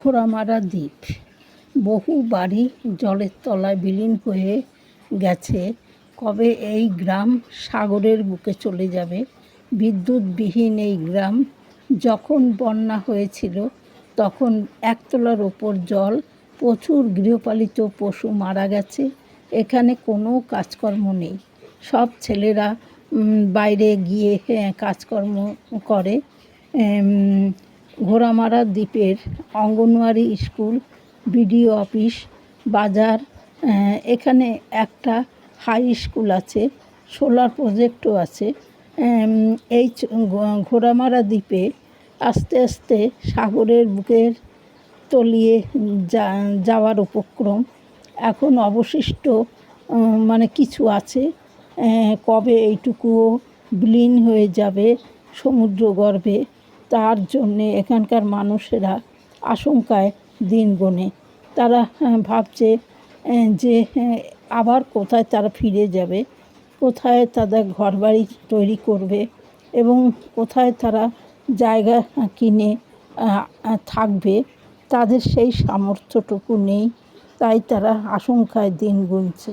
ঘোড়ামারা দ্বীপ বহু বাড়ি জলের তলায় বিলীন হয়ে গেছে। কবে এই গ্রাম সাগরের বুকে চলে যাবে? বিদ্যুৎবিহীন এই গ্রাম। যখন বন্যা হয়েছিল তখন একতলার ওপর জল, প্রচুর গৃহপালিত পশু মারা গেছে। এখানে কোনো কাজকর্ম নেই, সব ছেলেরা বাইরে গিয়ে কাজকর্ম করে। ঘোড়ামারা দ্বীপের অঙ্গনওয়াড়ি স্কুল, বিডিও অফিস, বাজার, এখানে একটা হাই স্কুল আছে, সোলার প্রজেক্টও আছে। এই ঘোড়ামারা দ্বীপে আস্তে আস্তে সাগরের বুকের তলিয়ে যাওয়ার উপক্রম। এখন অবশিষ্ট কিছু আছে। কবে এইটুকুও বিলীন হয়ে যাবে সমুদ্রগর্ভে, তার জন্যে এখানকার মানুষেরা আশঙ্কায় দিন গোনে। তারা ভাবছে যে আবার কোথায় তারা ফিরে যাবে, কোথায় তাদের ঘরবাড়ি তৈরি করবে এবং কোথায় তারা জায়গা কিনে থাকবে। তাদের সেই সামর্থ্যটুকু নেই, তাই তারা আশঙ্কায় দিন গুনছে।